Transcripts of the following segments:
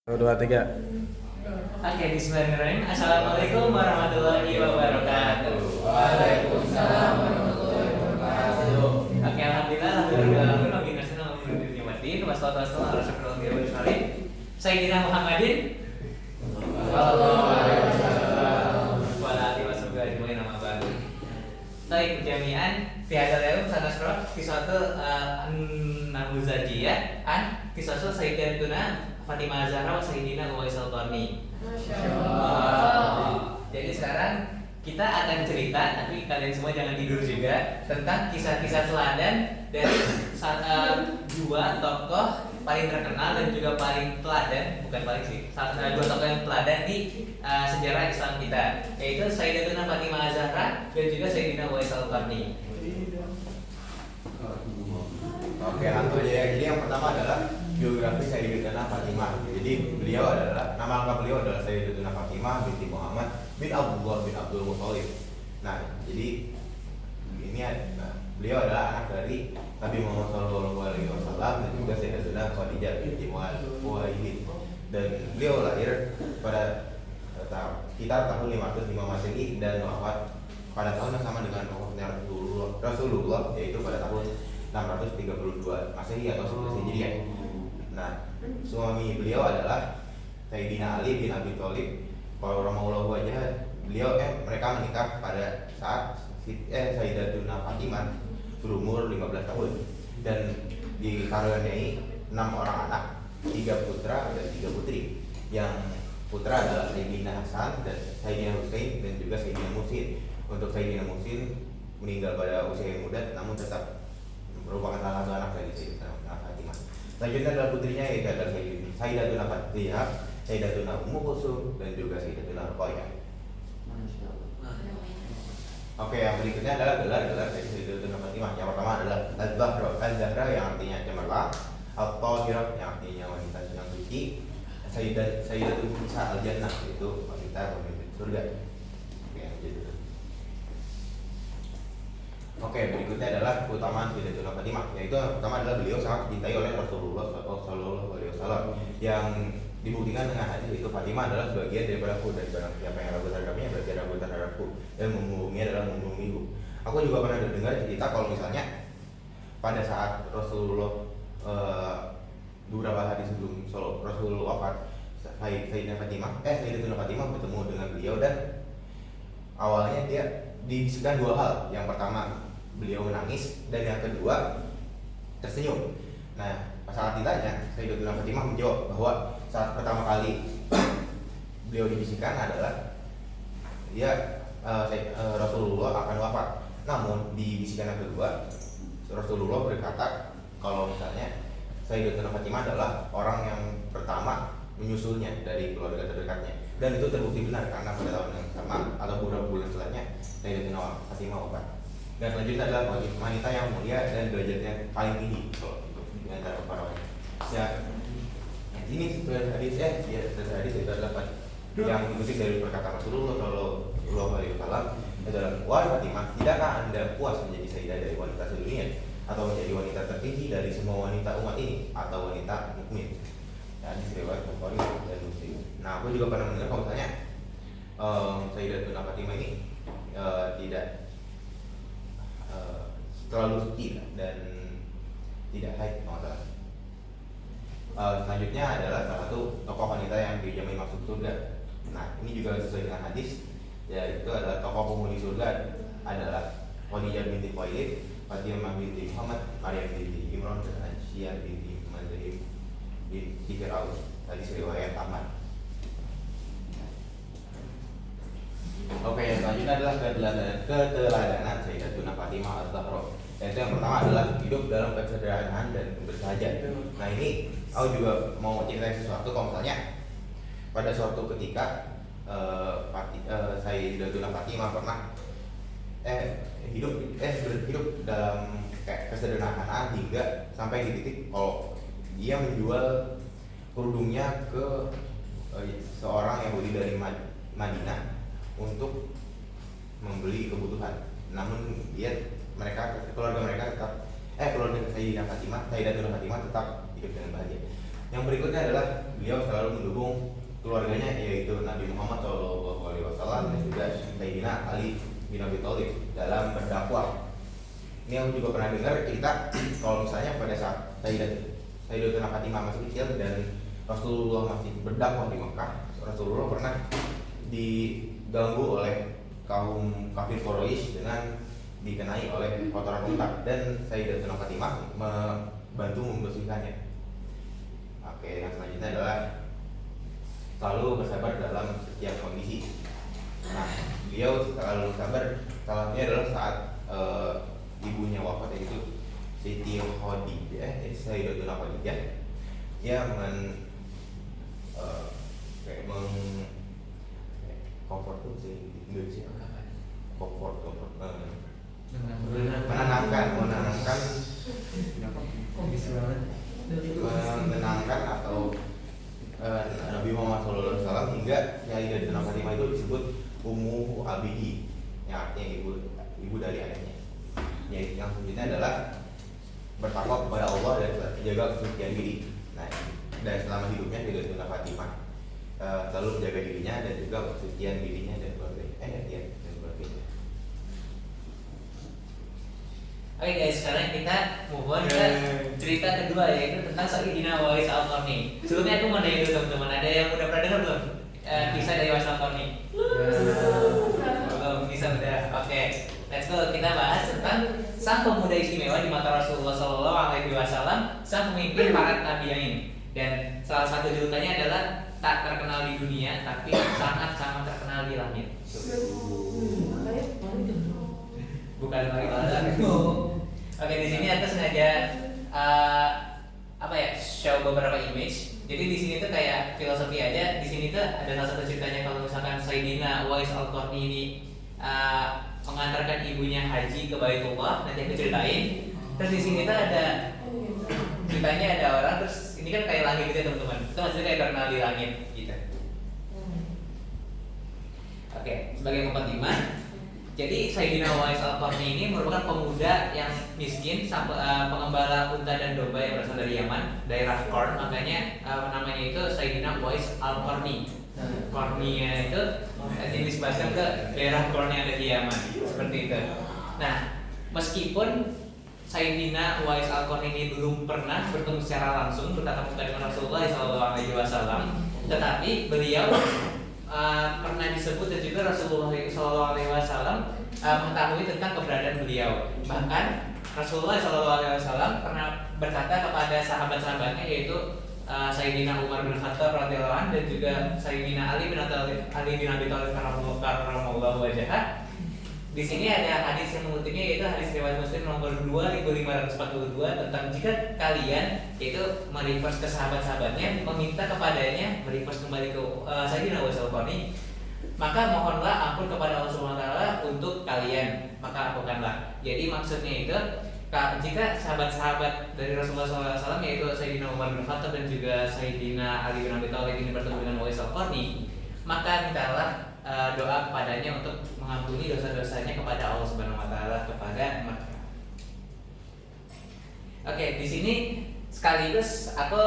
Satu, dua, tiga. Oke, bismillahirrahmanirrahim. Assalamualaikum warahmatullahi wabarakatuh. Waalaikumsalam warahmatullahi wabarakatuh. Oke, alhamdulillah. Wassalatu ala rasulillah. Sayyidina Muhammadin Sallallahu alaihi wasallam. wa ala alihi washabihi nama baru. Baik, jami'an fi hadzal yaum sanasrah qisatu namuzajiyah an qisatu sayyidatuna Fatimah Zahra wa Sayyidina Uwais Al-Qarni. Jadi sekarang kita akan cerita, tapi kalian semua jangan tidur juga, tentang kisah-kisah teladan dari dua tokoh paling terkenal dan juga paling teladan, bukan paling sih, dua tokoh yang teladan di sejarah Islam kita, yaitu Sayyidatuna Fatimah Zahra dan juga Sayyidina Uwais Al-Qarni. Oke, langsung aja ya. Jadi yang pertama adalah biografi Sayyidatuna Fatimah. Jadi beliau adalah, nama lengkap beliau adalah Sayyidatuna Fatimah binti Muhammad bin Abdullah bin Abdul Muthalib. Nah, jadi ini beliau adalah anak dari Nabi Muhammad SAW dan juga Sayyidatuna Khadijah binti Khuwailid. Dan beliau lahir pada sekitar tahun 505 Masehi dan wafat pada tahun yang sama dengan wafatnya Rasulullah, yaitu pada tahun 632 Masehi atau 11 Hijriah. Nah, suami beliau adalah Sayyidina Ali bin Abi Thalib. Kalau rahimahullah wajah, mereka menikah pada saat Sayyidatuna Fatimah berumur 15 tahun dan dikaruniai 6 orang anak, 3 putra dan 3 putri. Yang putra adalah Sayyidina Hasan dan Sayyidina Husain dan juga Sayyidina Muhsin. Untuk Sayyidina Muhsin meninggal pada usia yang muda, namun tetap merupakan salah satu anak dari Sayyidatuna Fatimah. Selanjutnya adalah putrinya, yaitu adalah Sayyidatuna Fatimah, Sayyidatuna Ummu Kulsum dan juga Sayyidatuna Ruqayyah. Oke, yang berikutnya adalah gelar-gelar dari Sayyidatuna Fatimah. Yang pertama adalah Az-Zahra yang artinya cemerlang, At-Thahirah yang artinya wanita yang suci, Sayyidatun Nisa Al-Jannah, yaitu wanita pemimpin surga. Oke, berikutnya adalah keutamaan Sayyidatuna Fatimah, yaitu yang pertama adalah beliau sangat dicintai oleh Rasulullah SAW, yang dibuktikan dengan hadis itu Fatimah adalah sebagian daripada aku, dan barang siapa yang ragu terhadapnya berarti ragu terhadapku, dan membohonginya adalah membohongiku. Aku juga pernah dengar cerita kalau misalnya pada saat Rasulullah beberapa hari sebelum Rasulullah wafat, Sayyidatuna Fatimah bertemu dengan beliau dan awalnya dia dibisikkan dua hal. Yang pertama, beliau menangis, dan yang kedua tersenyum. Nah, saat ditanya, Sayyidatuna Fatimah menjawab bahwa saat pertama kali beliau dibisikkan adalah Rasulullah akan wafat. Namun di bisikan yang kedua, Rasulullah berkata kalau misalnya Sayyidatuna Fatimah adalah orang yang pertama menyusulnya dari keluarga terdekatnya, dan itu terbukti benar karena pada tahun yang sama atau beberapa bulan setelahnya Sayyidatuna Fatimah wafat. Dan selanjutnya adalah wanita yang mulia dan derajatnya paling tinggi di antara para wanita. Ya, ini sebenarnya hadis itu adalah yang dikutip dari perkataan Rasulullah Shallallahu Alaihi Wasallam adalah, wahai Fatimah, tidakkah anda puas menjadi sayyidah dari wanita sedunia, atau menjadi wanita tertinggi dari semua wanita umat ini, atau wanita mukmin? Hadis riwayat Bukhari dan Muslim. Nah, aku juga pernah mendengar kalau misalnya Sayyidatuna Fatimah ini tidak terlalu suci dan tidak haid. Selanjutnya adalah salah satu tokoh wanita yang dijamin masuk surga. Nah, ini juga sesuai dengan hadis, yaitu adalah tokoh penghuni surga adalah Khadijah binti Khuwailid, Fatimah binti Muhammad, Maryam binti Imran, dan Aisyah binti Mazahib binti Fir'aun. Hadis riwayat Ahmad. Oke, yang selanjutnya adalah keteladanan Sayyidatuna Fatimah Az-Zahra. Yaitu yang pertama adalah hidup dalam kesederhanaan dan bersahaja. Nah, ini aku juga mau ceritain sesuatu. Kalau misalnya pada suatu ketika Sayyidatuna Fatimah pernah hidup dalam kesederhanaan hingga sampai di titik kalau dia menjual kerudungnya ke seorang Yahudi dari Madinah untuk membeli kebutuhan. Namun keluarga Sayyidatuna Fatimah tetap hidup dengan bahagia. Yang berikutnya adalah beliau selalu mendukung keluarganya, yaitu Nabi Muhammad SAW dan juga Sayyidina Ali bin Abi Thalib dalam berdakwah. Ini aku juga pernah dengar cerita kalau misalnya pada saat Sayyidatuna Fatimah masih kecil dan Rasulullah masih berdakwah di Mekah, Rasulullah pernah diganggu oleh kaum kafir Quraisy dengan dikenai oleh kotoran unta, dan Sayyidatuna Fatimah membantu membersihkannya. Oke, yang selanjutnya adalah selalu bersabar dalam setiap kondisi. Nah, beliau selalu sabar. Salah satunya adalah saat ibunya wafat, yaitu Siti Khadijah, Sayyidatuna Khadijah. Dia comfort tuh sih Indonesia. Comfort menenangkan atau Nabi Muhammad SAW, hingga Sayyidatuna Fatimah itu disebut Ummu Abihi, yang artinya ibu dari ayahnya. Yang selanjutnya adalah bertakwa kepada Allah dan menjaga kesucian diri. Nah, dan selama hidupnya Sayyidatuna Fatimah selalu menjaga dirinya dan juga kesucian dirinya dan keluarganya. Oke guys, sekarang kita move on ke cerita kedua, yaitu tentang Sayyidina Uwais Al-Qarni. Sebelumnya aku mau nanya dulu teman-teman, ada yang udah pernah dengar belum kisah dari Uwais Al-Qarni? Belum, kisah udah. Oke, let's go. Kita bahas tentang sang pemuda istimewa di mata Rasulullah SAW, sang pemimpin para tabi'in. Dan salah satu julukannya adalah tak terkenal di dunia, tapi sangat-sangat terkenal di langit. Bukan lagi Oke, di sini aku sengaja show beberapa image. Jadi di sini tuh kayak filosofi aja. Di sini tuh ada salah satu ceritanya, kalau misalkan Sayyidina Uwais Al-Qarni ini mengantarkan ibunya haji ke Baitullah, nanti aku ceritain. Terus di sini tuh ada ceritanya, ada orang, terus ini kan kayak langit gitu ya teman-teman. Itu maksudnya kayak terkenal di langit gitu. Oke, sebagai mukadimah. Jadi Sayyidina Uwais Al-Qarni ini merupakan pemuda yang miskin, pengembala unta dan domba yang berasal dari Yaman, daerah Qarn, makanya namanya itu Sayyidina Uwais Al-Qarni. Qarninya itu dinisbatkan ke daerah Qarn yang ada di Yaman, seperti itu. Nah, meskipun Sayyidina Uwais Al-Qarni ini belum pernah bertemu secara langsung bertatap muka dengan Rasulullah SAW, tetapi beliau pernah disebut dan juga Rasulullah SAW mengetahui tentang keberadaan beliau. Bahkan Rasulullah SAW pernah berkata kepada sahabat-sahabatnya, yaitu Sayyidina Umar bin Khattab radhiyallahu anhu dan juga Sayyidina Ali bin Abi Thalib karramallahu wajhah. Di sini ada hadis yang mengutipnya, yaitu hadis riwayat Muslim nomor 2542 tentang jika kalian yaitu mereverse ke sahabat-sahabatnya, meminta kepadanya mereverse kembali ke Sayyidina Uwais Al-Qarni, maka mohonlah ampun kepada Allah Subhanahu wa taala untuk kalian, maka ampunkanlah. Jadi maksudnya itu, jika sahabat-sahabat dari Rasulullah SAW, yaitu Sayyidina Umar bin Khattab dan juga Sayyidina Ali bin Abi Thalib ini bertemu dengan Uwais Al-Qarni, maka mintalah doa kepadanya untuk mengampuni dosa-dosanya kepada Allah Subhanahu wa taala kepada mereka. Oke, di sini sekaligus aku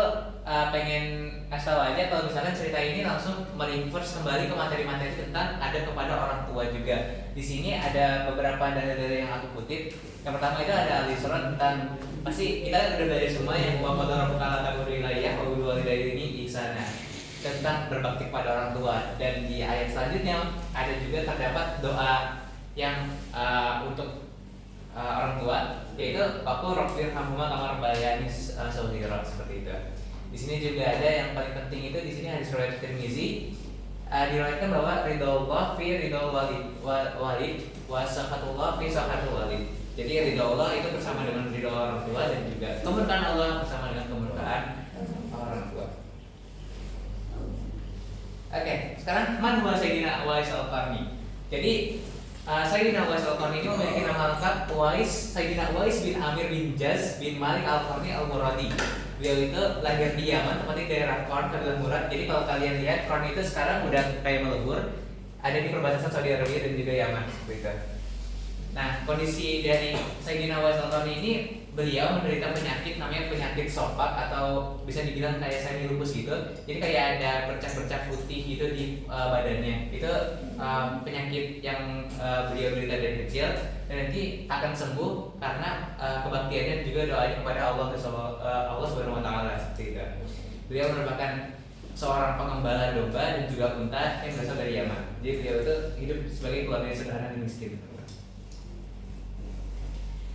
pengen kasih tahu aja kalau misalkan cerita ini langsung mereverse kembali ke materi-materi tentang ada kepada orang tua juga. Di sini ada beberapa dalil-dalil yang aku kutip. Yang pertama itu ada al-Isra tentang, pasti kita udah belajar semua yang wa qadara rabbuka alla ta'budu illa iyyahu wa bil walidayni ihsana, tentang berbakti pada orang tua. Dan di ayat selanjutnya ada juga terdapat doa yang untuk orang tua, yaitu aku rabbir hamhuma kama rabbayani shaghira, seperti itu. Di sini juga ada yang paling penting itu, di sini hadis riwayat Tirmizi, diriwayatkan bahwa ridho Allah fi ridho walid wa sakhatullah fi sakhatul walid. Jadi ridho Allah itu bersama dengan ridho orang tua, dan juga kemurkaan Allah bersama dengan kemurkaan orang tua. Oke, sekarang man huwa Sayyidina Uwais Al-Qarni. Jadi Sayyidina Uwais Al-Qarni ini memiliki nama lengkap Sayyidina Uwais bin Amir bin Jaz bin Malik Al-Qarni Al-Muradi. Beliau itu lahir di Yaman, tepatnya daerah Qarn, Kedul Murad. Jadi kalau kalian lihat, Qarn itu sekarang udah kayak melebur, ada di perbatasan Saudi Arabia dan juga Yaman, seperti itu. Nah, kondisi dari Sayyidina Uwais Al-Qarni ini beliau menderita penyakit namanya penyakit sopak atau bisa dibilang kayak semi lupus gitu. Jadi kayak ada bercak-bercak putih gitu di badannya. Itu penyakit yang beliau derita dari kecil dan nanti akan sembuh karena kebaktiannya juga doanya kepada Allah Subhanahu wa taala seperti itu. Beliau merupakan seorang pengembala domba dan juga unta yang berasal dari Yaman. Jadi beliau itu hidup sebagai keluarga sederhana dan miskin.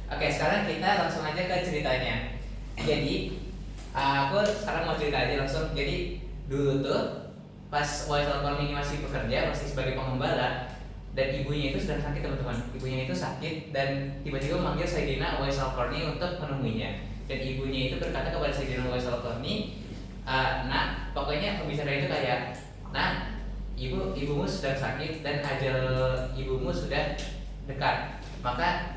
Oke, sekarang kita langsung aja ke ceritanya. Jadi, aku sekarang mau cerita aja langsung. Jadi, dulu tuh pas Uwais Al-Qarni ini masih bekerja, masih sebagai pengembala, dan ibunya itu sedang sakit teman-teman. Ibunya itu sakit dan tiba-tiba memanggil Sayyidina Uwais Al-Qarni untuk menemuinya. Dan ibunya itu berkata kepada Sayyidina Uwais Al-Qarni, nah, pokoknya pembicaraan itu kayak, nah, ibumu sedang sakit dan ajal ibumu sudah dekat. Maka